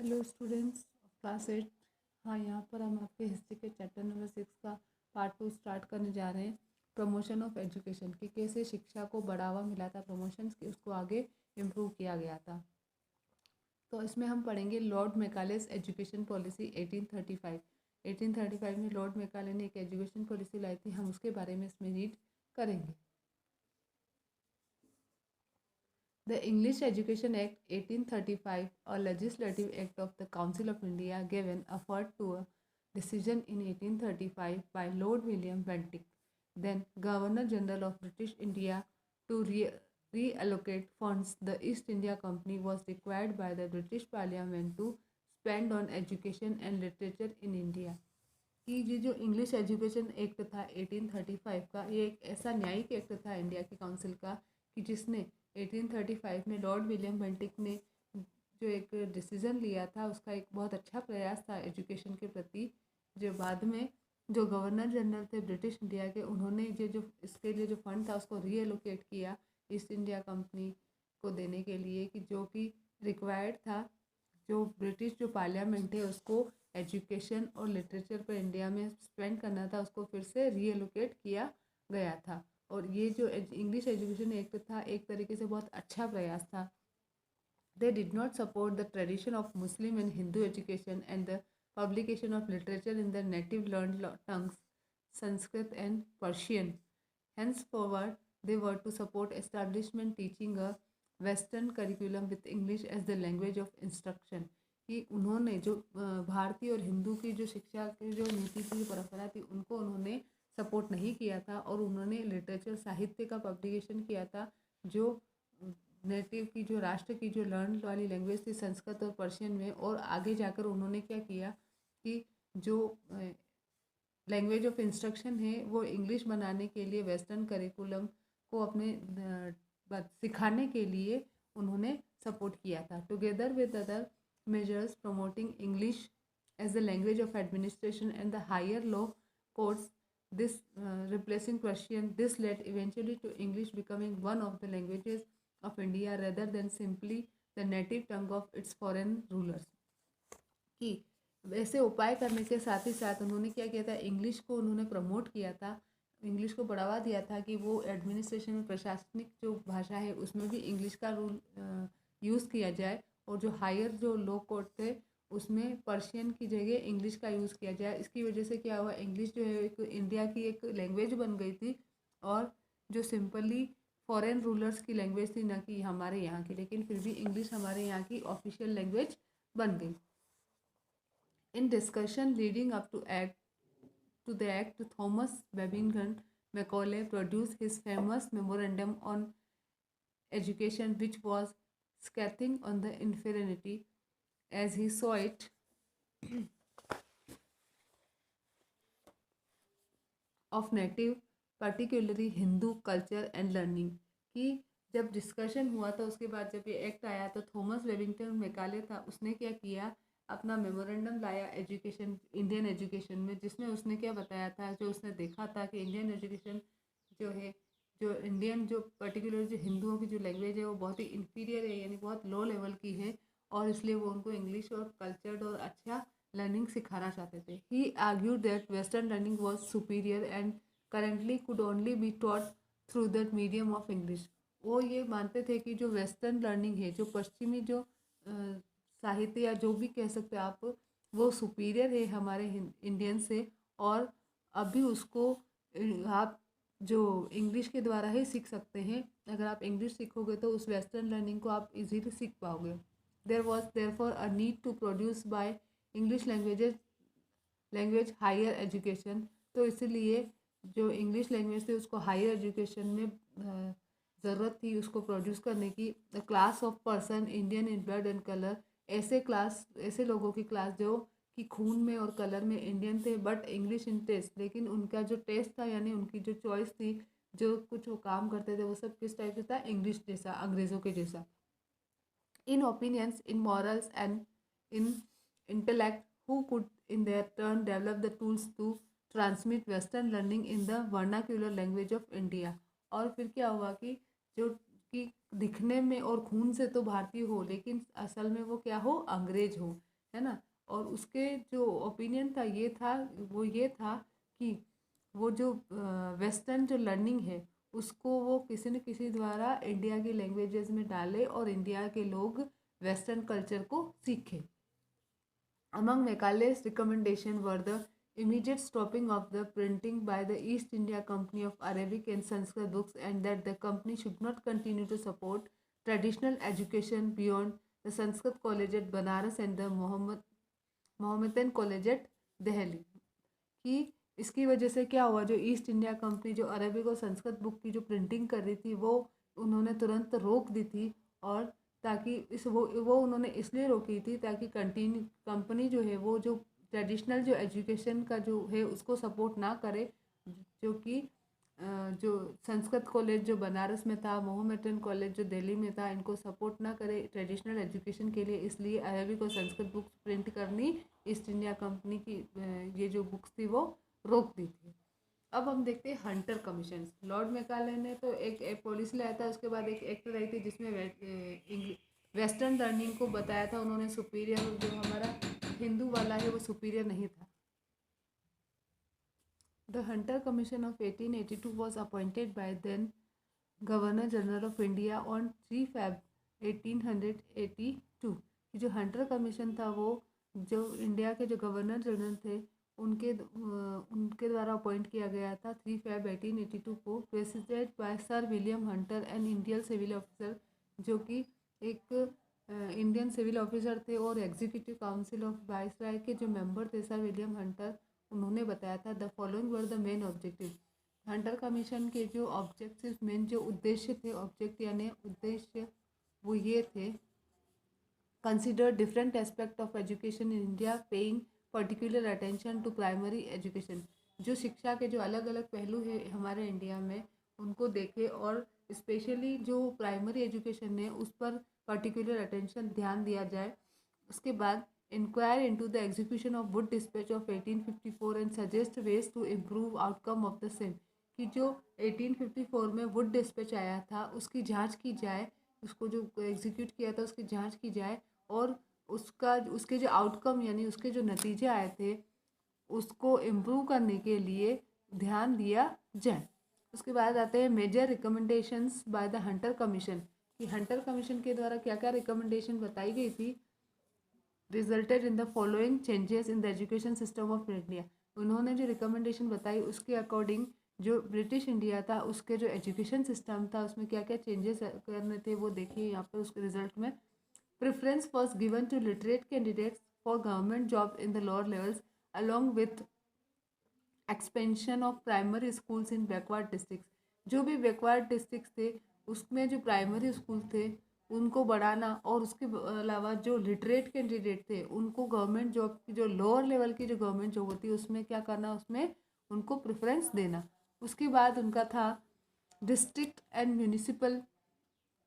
Hello students class 8। हाँ, यहाँ पर हम आपके हिस्ट्री के चैप्टर नंबर 6 का पार्ट 2 स्टार्ट करने जा रहे हैं। प्रमोशन ऑफ एजुकेशन कि कैसे शिक्षा को बढ़ावा मिला था, प्रमोशंस की उसको आगे इम्प्रूव किया गया था। तो इसमें हम पढ़ेंगे लॉर्ड मैकालेस एजुकेशन पॉलिसी 1835। 1835 में लॉर्ड मैकाले ने एक एजुकेशन पॉलिसी लाई थी, हम उसके बारे में इसमें रीड करेंगे। The English Education Act 1835, a legislative act of the Council of India, gave an effort to a decision in 1835 by Lord William Bentinck, then Governor General of British India, to reallocate funds the East India Company was required by the British Parliament to spend on education and literature in India। कि ये जो English education act था 1835 का, ये एक ऐसा न्यायिक act था इंडिया की काउंसिल का कि जिसने 1835 में लॉर्ड विलियम बेंटिक ने जो एक डिसीज़न लिया था, उसका एक बहुत अच्छा प्रयास था एजुकेशन के प्रति। जो बाद में जो गवर्नर जनरल थे ब्रिटिश इंडिया के, उन्होंने जो इसके लिए जो फंड था उसको रीएलोकेट किया ईस्ट इंडिया कंपनी को देने के लिए, कि जो कि रिक्वायर्ड था। जो ब्रिटिश जो पार्लियामेंट है उसको एजुकेशन और लिटरेचर पर इंडिया में स्पेंड करना था, उसको फिर से रीएलोकेट किया गया था। और ये जो इंग्लिश एजुकेशन एक्ट था, एक तरीके से बहुत अच्छा प्रयास था। They did not support the tradition of Muslim and Hindu education and the publication of literature in their native learned tongues, Sanskrit and Persian. Henceforward, they were to support establishment teaching a Western curriculum with English as the language of instruction। कि उन्होंने जो भारतीय और हिंदू की जो शिक्षा की जो नीति थी, परंपरा थी, उनको उन्होंने सपोर्ट नहीं किया था। और उन्होंने लिटरेचर साहित्य का पब्लिकेशन किया था जो नेटिव की जो राष्ट्र की जो लर्न वाली लैंग्वेज थी संस्कृत और पर्शियन में। और आगे जाकर उन्होंने क्या किया कि जो लैंग्वेज ऑफ इंस्ट्रक्शन है वो इंग्लिश बनाने के लिए वेस्टर्न करिकुलम को अपने सिखाने के लिए उन्होंने सपोर्ट किया था। Together with other measures promoting English as the language of administration and the higher law courts, this replacing Persian, this led eventually to English becoming one of the languages of India rather than simply the native tongue of its foreign rulers। कि ऐसे उपाय करने के साथ ही साथ उन्होंने क्या किया था, इंग्लिश को उन्होंने प्रमोट किया था, इंग्लिश को बढ़ावा दिया था कि वो एडमिनिस्ट्रेशन में प्रशासनिक जो भाषा है उसमें भी इंग्लिश का रूल यूज़ किया जाए। और जो हायर जो लो कोर्ट थे उसमें पर्शियन की जगह इंग्लिश का यूज़ किया जाए। इसकी वजह से क्या हुआ, इंग्लिश जो है एक इंडिया की एक लैंग्वेज बन गई थी, और जो सिंपली फॉरेन रूलर्स की लैंग्वेज थी, ना कि हमारे यहाँ की, लेकिन फिर भी इंग्लिश हमारे यहाँ की ऑफिशियल लैंग्वेज बन गई। In discussion leading up to the act, Thomas Babington Macaulay produced his famous memorandum on education, which was scathing on the inferiority, as he saw it, of native, particularly Hindu culture and learning। कि जब discussion हुआ था उसके बाद जब ये act आया तो थॉमस वेबिंगटन मैकाले था, उसने क्या किया, अपना मेमोरेंडम लाया एजुकेशन, इंडियन एजुकेशन में, जिसमें उसने क्या बताया था, जो उसने देखा था कि इंडियन एजुकेशन जो है, जो इंडियन जो पर्टिकुलर जो हिंदुओं की जो लैंग्वेज है वो बहुत ही इन्फीरियर है, यानी बहुत लो लेवल की है, और इसलिए वो उनको इंग्लिश और कल्चर्ड और अच्छा लर्निंग सिखाना चाहते थे। He argued that western learning was superior and currently could only be taught through that medium of English. वो ये मानते थे कि जो वेस्टर्न लर्निंग है, जो पश्चिमी जो साहित्य या जो भी कह सकते हैं आप, वो सुपीरियर है हमारे इंडियन से, और अभी उसको आप जो इंग्लिश के द्वारा ही सीख सकते हैं। अगर आप इंग्लिश सीखोगे तो उस वेस्टर्न लर्निंग को आप इजीली सीख पाओगे। There was therefore a need to produce by English language higher education. तो इसलिए जो इंग्लिश लैंग्वेज थी उसको हायर एजुकेशन में ज़रूरत थी उसको प्रोड्यूस करने की। The class of person Indian in blood and colour, ऐसे लोगों की क्लास जो कि खून में और कलर में इंडियन थे, बट इंग्लिश इन टेस्ट, लेकिन उनका जो टेस्ट था यानी उनकी जो चॉइस थी, जो कुछ वो काम करते थे वो सब किस टाइप से था, इंग्लिश जैसा, अंग्रेज़ों के जैसा। In opinions, in morals and in intellect, who could in their turn develop the tools to transmit western learning in the vernacular language of India। और फिर क्या हुआ कि जो कि दिखने में और खून से तो भारतीय हो, लेकिन असल में वो क्या हो, अंग्रेज हो। है ना। और उसके जो ओपिनियन था ये था कि वो जो वेस्टर्न जो लर्निंग है उसको वो किसी न किसी द्वारा इंडिया की लैंग्वेजेस में डाले और इंडिया के लोग वेस्टर्न कल्चर को सीखें। Among Macaulay's recommendations were the immediate stopping of the printing by the East India Company of Arabic and Sanskrit books, and that the company should not continue to support traditional education beyond the Sanskrit College at Banaras and the Mohammedan College at Delhi। कि इसकी वजह से क्या हुआ, जो east India company जो Arabic और Sanskrit book की जो प्रिंटिंग कर रही थी वो उन्होंने तुरंत रोक दी थी। और ताकि इस वो उन्होंने इसलिए रोकी थी ताकि कंटिन्यू कंपनी जो है वो जो ट्रेडिशनल जो एजुकेशन का जो है उसको सपोर्ट ना करे, जो कि जो संस्कृत कॉलेज जो बनारस में था, मोहम्मदन कॉलेज जो दिल्ली में था, इनको सपोर्ट ना करे ट्रेडिशनल एजुकेशन के लिए। इसलिए अरबिक और संस्कृत बुक्स प्रिंट करनी ईस्ट इंडिया कंपनी की ये जो बुक्स थी वो रोक दी थी। अब हम देखते हैं हंटर कमीशन। लॉर्ड मैकाले ने तो एक पॉलिसी लाया था, उसके बाद एक एक्ट लाई थी जिसमें वेस्टर्न लर्निंग को बताया था उन्होंने सुपीरियर, जो हमारा हिंदू वाला है वो सुपीरियर नहीं था। The Hunter Commission of 1882 was appointed by then Governor General of India on 3 Feb 1882। जो हंटर कमीशन था वो जो इंडिया के जो गवर्नर जनरल थे उनके द्वारा अपॉइंट किया गया था 3 Feb 1882 को, president by sir William Hunter and Indian civil officer, जो कि एक इंडियन सिविल ऑफिसर थे। और एग्जीक्यूटिव काउंसिल ऑफ वाइसराय के जो मेंबर थे सर विलियम हंटर, उन्होंने बताया था the following were the main objective. Hunter commission के जो ऑब्जेक्टिव मेन जो उद्देश्य थे, ऑब्जेक्ट यानी उद्देश्य, वो ये थे consider different aspect of education in India paying particular attention to primary education. जो शिक्षा के जो अलग अलग पहलू है हमारे इंडिया में उनको देखे और स्पेशली जो प्राइमरी एजुकेशन है उस पर पर्टिकुलर अटेंशन ध्यान दिया जाए। उसके बाद inquire into the execution of Wood dispatch of 1854 and suggest ways to improve outcome of the same. कि जो 1854 में वुड डिस्पैच आया था उसकी जांच की जाए, उसको जो एग्जीक्यूट किया था उसकी जांच की जाए और उसके जो आउटकम यानी उसके जो नतीजे आए थे उसको इम्प्रूव करने के लिए ध्यान दिया जाए। उसके बाद आते हैं major recommendations by the Hunter commission. कि हंटर कमीशन के द्वारा क्या क्या रिकमेंडेशन बताई गई थी। Resulted in the following changes in the education system of India. उन्होंने जो रिकमेंडेशन बताई उसके अकॉर्डिंग जो ब्रिटिश इंडिया था उसके जो एजुकेशन सिस्टम था उसमें क्या क्या चेंजेस करने थे वो देखिए यहाँ पर उसके रिजल्ट में। Preference was given to literate candidates for government jobs in the lower levels, along with expansion of primary schools in backward districts। जो भी backward districts थे उसमें जो प्राइमरी स्कूल थे उनको बढ़ाना और उसके अलावा जो लिटरेट कैंडिडेट थे उनको गवर्नमेंट जॉब की जो लोअर लेवल की जो गवर्नमेंट जॉब होती है उसमें क्या करना, उसमें उनको प्रेफरेंस देना। उसके बाद उनका था district and municipal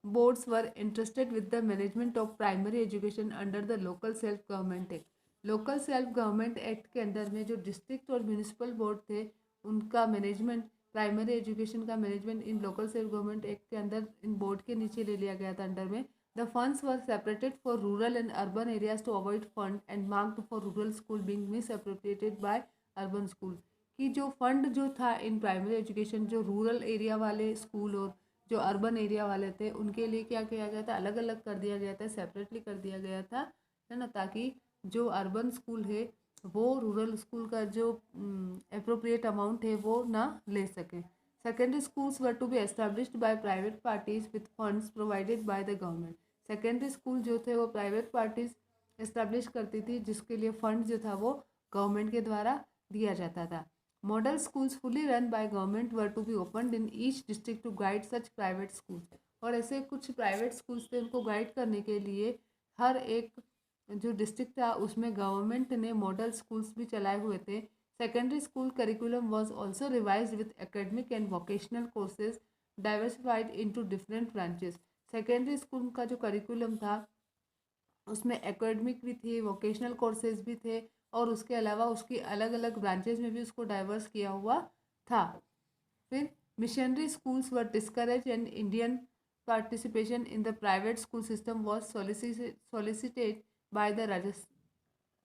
boards were interested with the management of primary education under the local self government act. Local self government act के अंदर में जो डिस्ट्रिक्ट और म्यूनिसिपल बोर्ड थे उनका मैनेजमेंट, प्राइमरी एजुकेशन का मैनेजमेंट इन लोकल सेल्फ गवर्नमेंट एक्ट के अंदर इन बोर्ड के नीचे ले लिया गया था अंडर में। The funds were separated for rural and urban areas to avoid fund and marked for rural school being misappropriated by urban school. कि जो फंड जो था इन प्राइमरी एजुकेशन जो रूरल एरिया वाले स्कूल और जो urban area वाले थे उनके लिए क्या किया गया था, अलग अलग कर दिया गया था, सेपरेटली कर दिया गया था, है ना, ताकि जो अर्बन स्कूल है वो रूरल स्कूल का जो अप्रोप्रिएट अमाउंट है वो ना ले सकें। Secondary schools were to be established by private parties with funds provided by the government. Secondary school जो थे वो प्राइवेट पार्टीज एस्टेब्लिश करती थी जिसके लिए फंड जो था वो गवर्नमेंट के द्वारा दिया जाता था। Model schools fully run by government were to be opened in each district to guide such private schools। और ऐसे कुछ प्राइवेट स्कूल्स थे उनको गाइड करने के लिए हर एक जो डिस्ट्रिक्ट था उसमें गवर्नमेंट ने मॉडल स्कूल्स भी चलाए हुए थे। Secondary school curriculum was also revised with academic and vocational courses diversified into different branches. Secondary school का जो करिकुलम था उसमें एकेडमिक भी थे, वोकेशनल कोर्सेज भी थे और उसके अलावा उसकी अलग अलग ब्रांचेज में भी उसको डाइवर्स किया हुआ था। फिर missionary schools were discourage and Indian participation in the private school system was solicited by the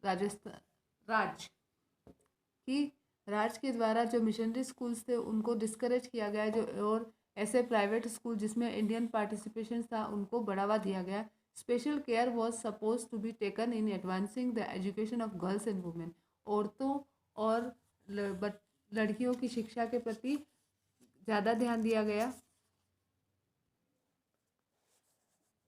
Rajasthan Raj कि राज्य के द्वारा जो मिशनरी स्कूल्स थे उनको डिस्करेज किया गया, जो और ऐसे प्राइवेट स्कूल जिसमें इंडियन पार्टिसिपेशन था उनको बढ़ावा दिया गया। Special care was suppose to be taken in advancing the education of girls and women. औरतों और लड़कियों की शिक्षा के प्रति ज़्यादा ध्यान दिया गया।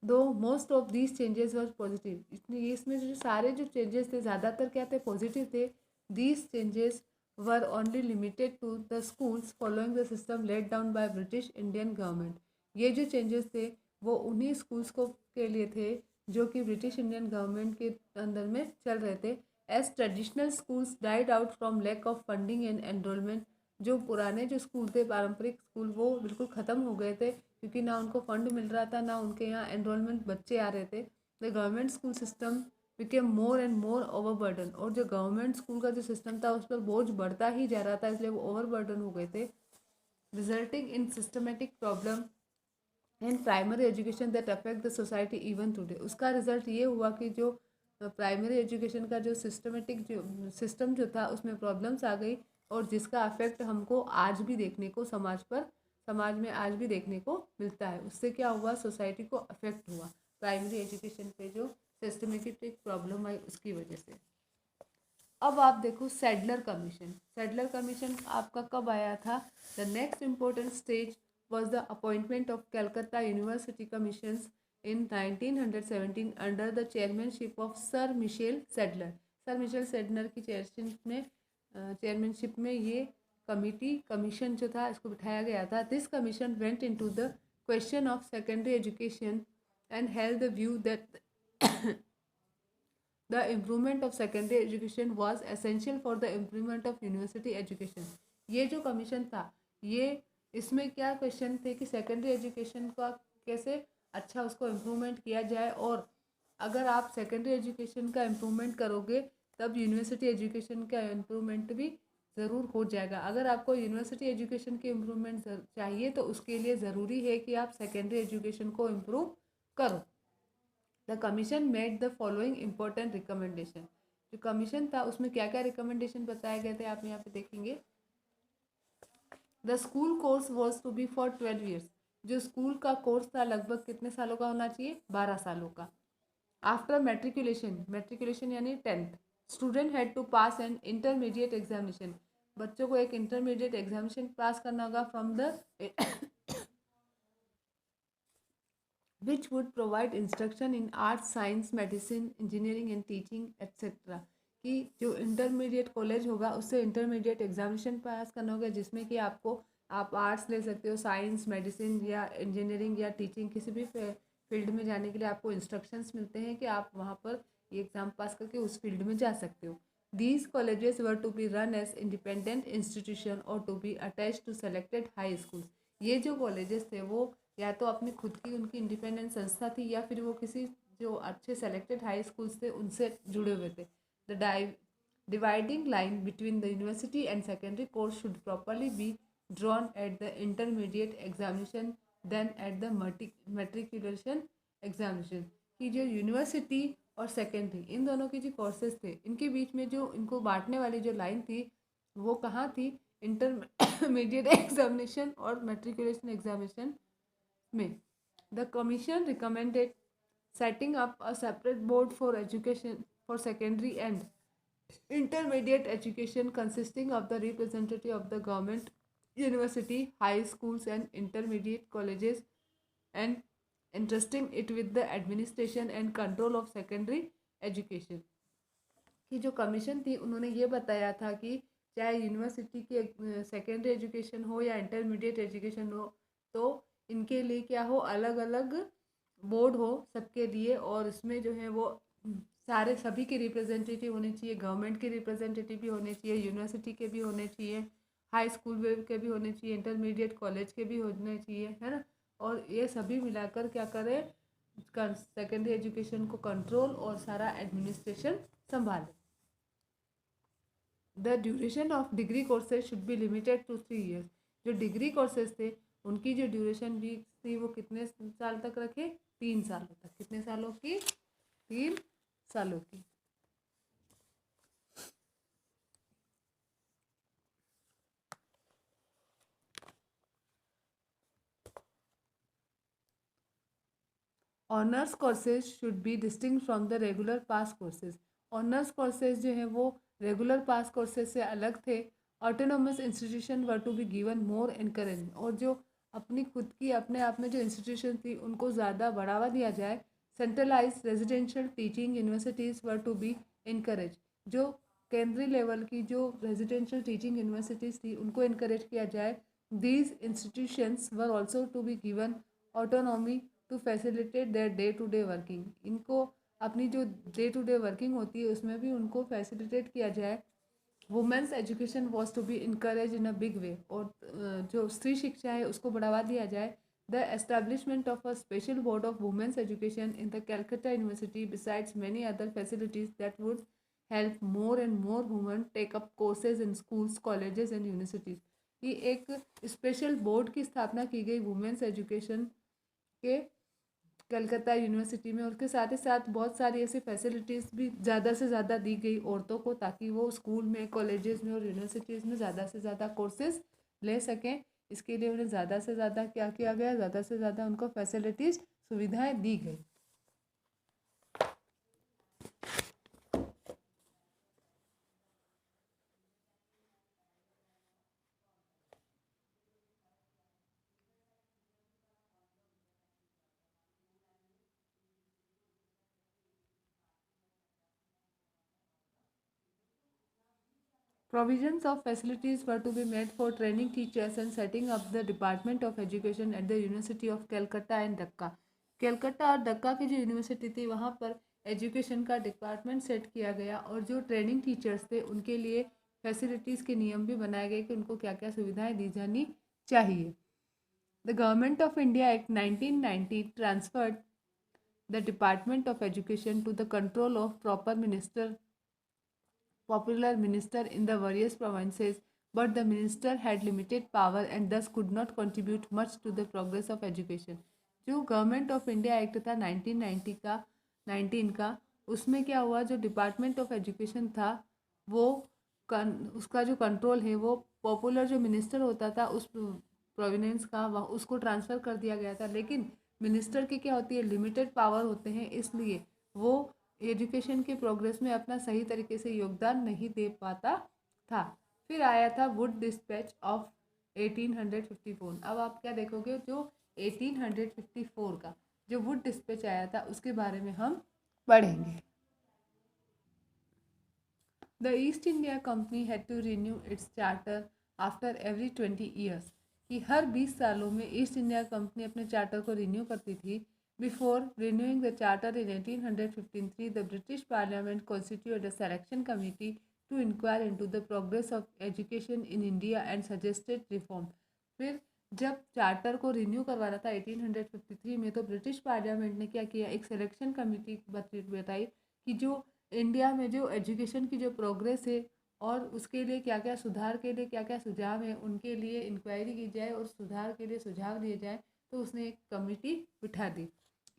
दो most of these changes was positive, इसमें जो सारे जो चेंजेस थे ज़्यादातर क्या थे, पॉजिटिव थे। These changes were only limited to the schools following the system laid down by British Indian government. ये जो चेंजेस थे वो उन्हीं स्कूल्स को के लिए थे जो कि ब्रिटिश इंडियन गवर्नमेंट के अंदर में चल रहे थे। As traditional schools died out from lack of funding and enrolment, जो पुराने जो स्कूल थे पारंपरिक स्कूल वो बिल्कुल ख़त्म हो गए थे क्योंकि ना उनको फंड मिल रहा था, ना उनके यहाँ एनरोलमेंट बच्चे आ रहे थे। The government school system became more and more overburden, और जो गवर्नमेंट स्कूल का जो सिस्टम था उस पर बोझ बढ़ता ही जा रहा था, इसलिए वो ओवरबर्डन हो गए थे। Resulting in systematic problem in primary education that affect the society even today. उसका रिजल्ट ये हुआ कि जो प्राइमरी एजुकेशन का जो सिस्टमेटिक जो सिस्टम जो था उसमें प्रॉब्लम्स आ गई, और जिसका अफेक्ट हमको आज भी देखने को समाज में आज भी देखने को मिलता है। उससे क्या हुआ, सोसाइटी को अफेक्ट हुआ प्राइमरी एजुकेशन पे जो सिस्टमेटिक प्रॉब्लम आई उसकी वजह से। अब आप देखो सैडलर कमीशन। सैडलर कमीशन आपका कब आया था? The next important stage was the appointment of Calcutta University Commissions in 1917 under the chairmanship of Sir Michael Sadler। Sir Michael Sadler की चेयरमैनशिप में ये कमीशन जो था इसको बिठाया गया था। This commission went into the question of secondary education and held the view that the improvement of secondary education was essential for the improvement of university education। ये जो कमीशन था ये इसमें क्या क्वेश्चन थे कि सेकेंडरी एजुकेशन का कैसे अच्छा उसको इम्प्रूवमेंट किया जाए, और अगर आप सेकेंडरी एजुकेशन का इम्प्रूवमेंट करोगे तब यूनिवर्सिटी एजुकेशन का इम्प्रूवमेंट भी ज़रूर हो जाएगा। अगर आपको यूनिवर्सिटी एजुकेशन की इम्प्रूवमेंट चाहिए तो उसके लिए ज़रूरी है कि आप सेकेंडरी एजुकेशन को इम्प्रूव करो। The commission made the following important recommendation. जो कमीशन था उसमें क्या क्या रिकमेंडेशन बताए गए थे आप यहाँ पे देखेंगे। The school course was to be for 12 years. जो स्कूल का कोर्स था लगभग कितने सालों का होना चाहिए? 12 सालों का। आफ्टर मेट्रिकुलेशन यानी 10th, student had to pass an intermediate examination. बच्चों को एक इंटरमीडिएट एग्जामिनेशन पास करना होगा from the which would provide instruction in arts, science, medicine, engineering and teaching etc। कि जो इंटरमीडिएट कॉलेज होगा उससे इंटरमीडिएट एग्जामिनेशन पास करना होगा जिसमें कि आप आर्ट्स ले सकते हो, साइंस, मेडिसिन या इंजीनियरिंग या टीचिंग किसी भी फील्ड में जाने के लिए आपको इंस्ट्रक्शंस मिलते हैं कि आप वहाँ पर ये एग्ज़ाम पास करके उस फील्ड में जा सकते हो। These colleges were to be run as independent institution और to be attach to selected high schools. ये जो कॉलेजेस थे वो या तो अपनी खुद की उनकी इंडिपेंडेंट संस्था थी या फिर वो किसी जो अच्छे सेलेक्टेड हाई स्कूल्स थे उनसे जुड़े हुए थे। The dividing line between the university and secondary course should properly be drawn at the intermediate examination than at the matriculation examination। कि जो यूनिवर्सिटी और सेकेंडरी इन दोनों के जो कोर्सेज थे इनके बीच में जो इनको बांटने वाली जो लाइन थी वो कहाँ थी? इंटरमीडिएट एग्जामिनेशन और मेट्रिकुलेशन एग्जामिनेशन में। The commission recommended setting up a separate board for education for secondary and intermediate education consisting of the representative of the government university, high schools and intermediate colleges and entrusting it with the administration and control of secondary education। की जो commission थी उन्होंने ये बताया था कि चाहे university की सेकेंडरी एजुकेशन हो या इंटरमीडिएट एजुकेशन हो तो इनके लिए क्या हो, अलग अलग बोर्ड हो सबके लिए, और इसमें जो है वो सारे सभी के रिप्रेजेंटेटिव होने चाहिए। गवर्नमेंट के रिप्रेजेंटेटिव भी होने चाहिए, यूनिवर्सिटी के भी होने चाहिए, हाई स्कूल के भी होने चाहिए, इंटरमीडिएट कॉलेज के भी होने चाहिए, है ना। और ये सभी मिलाकर क्या करें, सेकेंडरी एजुकेशन को कंट्रोल और सारा एडमिनिस्ट्रेशन संभाले। The duration of degree courses should be limited to 3 years. जो डिग्री कोर्सेज थे उनकी जो ड्यूरेशन भी थी वो कितने साल तक रखे? 3 सालों तक। कितने सालों की? 3 सालों की। Honours courses should be distinct from the regular pass courses. Honours courses जो हैं वो रेगुलर पास कोर्सेज से अलग थे। Autonomous institution were to be given more encourage, और जो अपनी खुद की अपने आप में जो इंस्टीट्यूशन थी उनको ज़्यादा बढ़ावा दिया जाए। Centralise residential teaching universities were to be encourage. जो केंद्रीय लेवल की जो रेजिडेंशियल टीचिंग यूनिवर्सिटीज़ थी उनको इनकरेज किया जाए। These institutions were also to be given autonomy to facilitate their day to day working. इनको अपनी जो डे टू डे वर्किंग होती है उसमें भी उनको फैसिलिटेट किया जाए। Women's education was to be encourage in a big way, और जो स्त्री शिक्षा है उसको बढ़ावा दिया जाए। The establishment of a special board of women's education in the Calcutta university besides many other facilities that would help more and more women take up courses in schools colleges and universities. ये एक special board की स्थापना की गई women's education के Calcutta university में, और उसके साथ ही साथ बहुत सारी ऐसी फैसिलिटीज़ भी ज़्यादा से ज़्यादा दी गई औरतों को, ताकि वो स्कूल में, कॉलेजेस में और यूनिवर्सिटीज़ में ज़्यादा से ज़्यादा कोर्सेज ले सकें। इसके लिए उन्हें ज़्यादा से ज़्यादा क्या किया गया, ज़्यादा से ज़्यादा उनको फैसिलिटीज़, सुविधाएं दी गई। Provisions of facilities were to be made for training teachers and setting up the Department of Education at the University of Calcutta and Dhaka. Calcutta और धक्का की जो यूनिवर्सिटी थी वहाँ पर एजुकेशन का डिपार्टमेंट सेट किया गया, और जो ट्रेनिंग टीचर्स थे उनके लिए फैसिलिटीज़ के नियम भी बनाए गए कि उनको क्या क्या सुविधाएं दी जानी चाहिए। The government of India act 1990 transferred the department of education to the control of popular minister in the various provinces, but the minister had limited power and thus could not contribute much to the progress of education. जो government of India act था 19 का, उसमें क्या हुआ, जो department of education था वो उसका जो कंट्रोल है वो पॉपुलर जो मिनिस्टर होता था उस प्रोविनेंस का, वह उसको ट्रांसफ़र कर दिया गया था। लेकिन मिनिस्टर की क्या होती है, लिमिटेड पावर होते हैं, इसलिए वो एजुकेशन के प्रोग्रेस में अपना सही तरीके से योगदान नहीं दे पाता था। फिर आया था वुड डिस्पैच ऑफ 1854। अब आप क्या देखोगे, जो 1854 का जो वुड डिस्पैच आया था उसके बारे में हम पढ़ेंगे। The East India company had to renew its charter after every 20 years, कि हर 20 सालों में ईस्ट इंडिया कंपनी अपने चार्टर को रिन्यू करती थी। Before renewing the charter in 1853, the British Parliament constituted a selection committee to inquire into the progress of education in India and suggested reform. फिर जब चार्टर को रिन्यू करवाना था 1853 में, तो ब्रिटिश पार्लियामेंट ने क्या किया, एक सिलेक्शन कमेटी बताई कि जो इंडिया में जो एजुकेशन की जो प्रोग्रेस है और उसके लिए क्या क्या सुधार के लिए क्या क्या सुझाव है, उनके लिए इंक्वायरी की जाए और सुधार के लिए सुझाव दिए जाए। तो उसने एक कमेटी बिठा दी।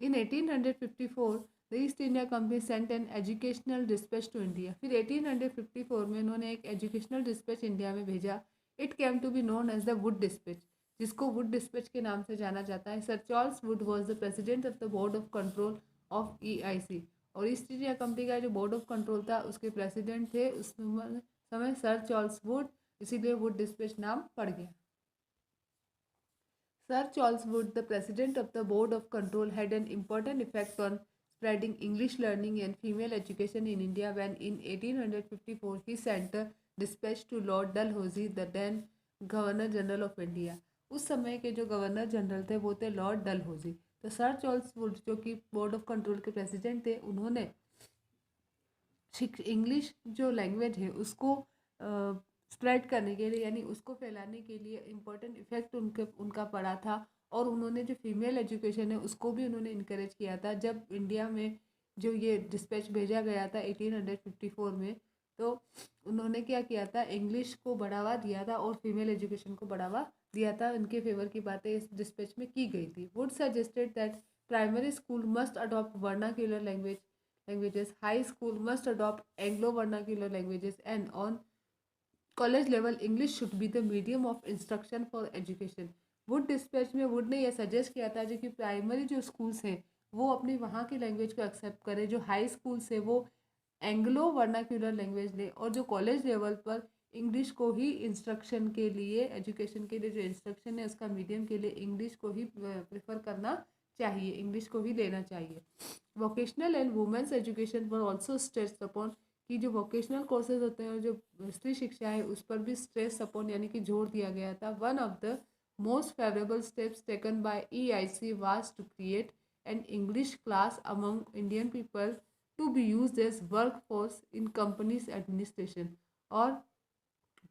In 1854, the East India Company sent an educational dispatch to India. फिर 1854 में उन्होंने एक एजुकेशनल डिस्पैच इंडिया में भेजा। It came to be known as the Wood Dispatch, जिसको वुड डिस्पैच के नाम से जाना जाता है। Sir Charles Wood was the president of the board of control of EIC, और ईस्ट इंडिया कंपनी का जो बोर्ड ऑफ कंट्रोल था उसके प्रेसिडेंट थे उस समय सर चार्ल्स वुड, इसीलिए वुड डिस्पैच नाम पड़ गया। Sir Charles Wood, the president of the Board of Control, had an important effect on spreading English learning and female education in India when in 1854 he sent a dispatch to Lord Dalhousie, the then Governor General of India. उस समय के जो governor general थे वो थे Lord Dalhousie. तो sir Charles Wood जो कि बोर्ड ऑफ कंट्रोल के प्रेसिडेंट थे, उन्होंने इंग्लिश जो लैंग्वेज है उसको स्प्रेड करने के लिए, यानी उसको फैलाने के लिए इम्पोर्टेंट इफेक्ट उनका पड़ा था। और उन्होंने जो फीमेल एजुकेशन है उसको भी उन्होंने इनकरेज किया था। जब इंडिया में जो ये डिस्पैच भेजा गया था 1854 में, तो उन्होंने क्या किया था, इंग्लिश को बढ़ावा दिया था और फीमेल एजुकेशन को बढ़ावा दिया था। उनके फेवर की बातें इस डिस्पैच में की गई थी। Would suggested that primary school must adopt vernacular languages, high school must adopt Anglo vernacular languages, and on college level English should be the medium of instruction for education. Wood dispatch में would ने यह suggest किया था जो कि primary जो schools हैं वो अपनी वहाँ की लैंग्वेज को एक्सेप्ट करे, जो हाई स्कूल से वो एंग्लो वर्नाक्यूलर लैंग्वेज ले, और जो कॉलेज लेवल पर इंग्लिश को ही इंस्ट्रक्शन के लिए, एजुकेशन के लिए जो इंस्ट्रक्शन है उसका मीडियम के लिए इंग्लिश को ही प्रेफर करना चाहिए, इंग्लिश को ही लेना चाहिए। वोकेशनल एंड वुमेंस एजुकेशन पर ऑल्सो स्ट्रेस अपॉन, कि जो वोकेशनल कोर्सेज होते हैं और जो स्त्री शिक्षा है उस पर भी स्ट्रेस अपॉन यानी कि जोर दिया गया था। One of the most favourable steps taken by EIC was to create an English class among Indian people to be use as work force in company's administration. और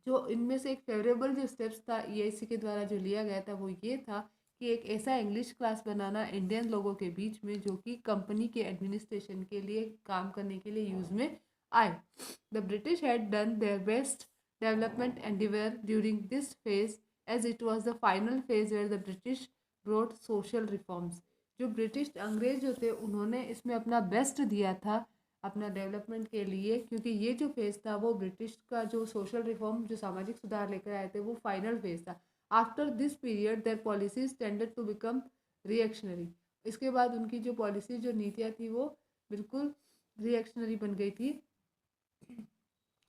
जो इनमें से एक फेवरेबल जो स्टेप्स था EIC के द्वारा जो लिया गया था वो ये था कि एक ऐसा इंग्लिश क्लास बनाना इंडियन लोगों के बीच में जो कि कंपनी के एडमिनिस्ट्रेशन के लिए काम करने के लिए यूज़ में आए। The British had done their best development endeavour during this phase as it was the final phase where the British brought social reforms. जो ब्रिटिश अंग्रेज जो थे उन्होंने इसमें अपना बेस्ट दिया था अपना डेवलपमेंट के लिए, क्योंकि ये जो फेज़ था वो ब्रिटिश का जो सोशल रिफॉर्म, जो सामाजिक सुधार लेकर आए थे, वो फाइनल फेज़ था। After this period their policies tended to become reactionary. इसके बाद उनकी जो पॉलिसी, जो नीतियाँ थी वो बिल्कुल रिएक्शनरी बन गई थी।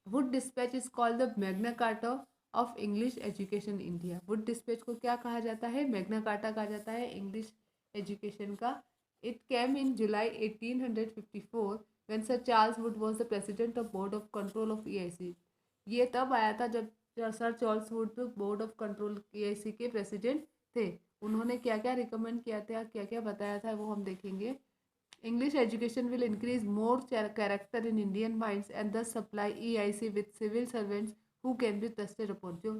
Wood dispatch is called the Magna carta of English education India. Wood dispatch को क्या कहा जाता है? मैग्ना कार्टा कहा जाता है इंग्लिश एजुकेशन का। It came in July 1854 when Sir Charles Wood was the president of Board of Control of EIC। ये तब आया था जब sir Charles Wood board of control EIC के प्रेसिडेंट थे। उन्होंने क्या क्या रिकमेंड किया था, क्या क्या बताया था, वो हम देखेंगे। English education will increase more character in Indian minds and thus supply EIC with civil servants who can be trusted upon। जो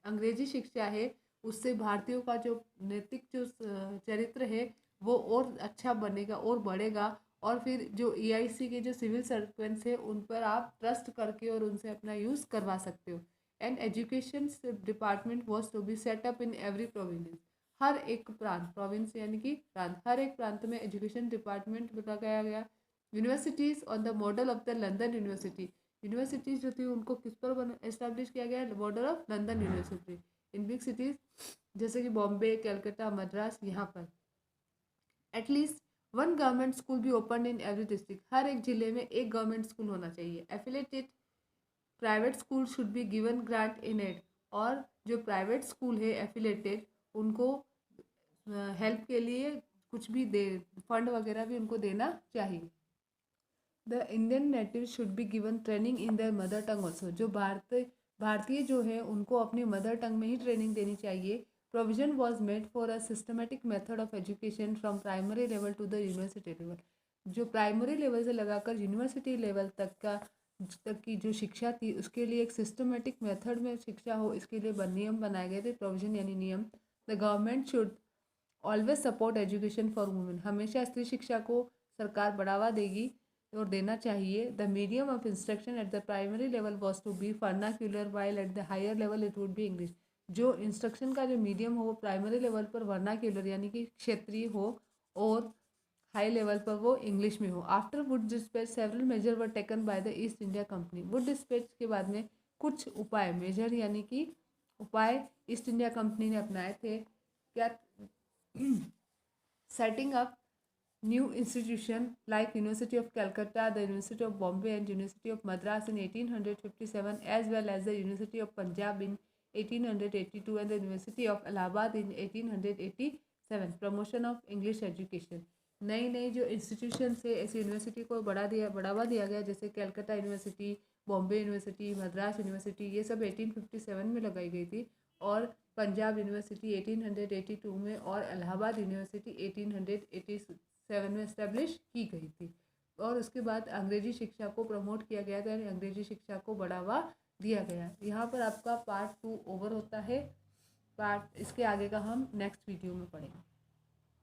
अंग्रेजी शिक्षा है उससे भारतीयों का जो नैतिक जो चरित्र है वो और अच्छा बनेगा और बढ़ेगा, और फिर जो EIC के जो सिविल सर्वेंट्स है उन पर आप ट्रस्ट करके और उनसे अपना यूज़ करवा सकते हो। And education department was to be set up in every province. हर एक प्रांत, प्रोविंस यानी कि प्रांत, हर एक प्रांत में एजुकेशन डिपार्टमेंट बताया गया। Universities on the model of the London university. Universities जो थी उनको किस पर एस्टैब्लिश किया गया? Model of London university in big cities जैसे कि बॉम्बे, कलकत्ता, मद्रास, यहाँ पर। एटलीस्ट वन गवर्नमेंट स्कूल भी ओपन इन एवरी डिस्ट्रिक्ट। हर एक जिले में एक गवर्नमेंट स्कूल होना चाहिए। Affiliated private school should be given grant in aid. और जो प्राइवेट स्कूल है एफिलेटेड उनको हेल्प के लिए कुछ भी दे, फंड वगैरह भी उनको देना चाहिए। The Indian native should be given training in their mother tongue also. जो भारतीय जो है उनको अपनी मदर टंग में ही ट्रेनिंग देनी चाहिए। Provision was made for a systematic method of education from primary level to the university level. जो प्राइमरी लेवल से लगाकर यूनिवर्सिटी लेवल तक की जो शिक्षा थी उसके लिए एक सिस्टमेटिक मेथड में शिक्षा हो, इसके लिए नियम बनाए गए थे। प्रोविजन यानी नियम। The government should always support education for women. हमेशा स्त्री शिक्षा को सरकार बढ़ावा देगी और देना चाहिए। The medium of instruction at the primary level was to be vernacular while at the higher level it would be English. जो इंस्ट्रक्शन का जो मीडियम हो वो प्राइमरी लेवल पर वर्नाक्यूलर यानी कि क्षेत्रीय हो और हाई लेवल पर वो इंग्लिश में हो। After Wood dispatch several measure were taken by the East India Company. Wood dispatch के बाद में कुछ उपाय, मेजर यानी कि उपाय, ईस्ट इंडिया कंपनी ने अपनाए थे। क्या? setting up new institution like University of Calcutta, the University of Bombay and University of Madras in 1857, as well as the University of Punjab in 1882 and the University of Allahabad in 1887. Promotion of English education। नई नई जो institution है ऐसी university को बढ़ावा दिया गया, जैसे Calcutta university, Bombay university, Madras university, ये सब 1857 में लगाई गई थी। और पंजाब यूनिवर्सिटी 1882 में और इलाहाबाद यूनिवर्सिटी 1887 में इस्टेब्लिश की गई थी। और उसके बाद अंग्रेजी शिक्षा को प्रमोट किया गया था, यानी अंग्रेजी शिक्षा को बढ़ावा दिया गया। यहाँ पर आपका पार्ट 2 ओवर होता है। इसके आगे का हम नेक्स्ट वीडियो में पढ़ेंगे।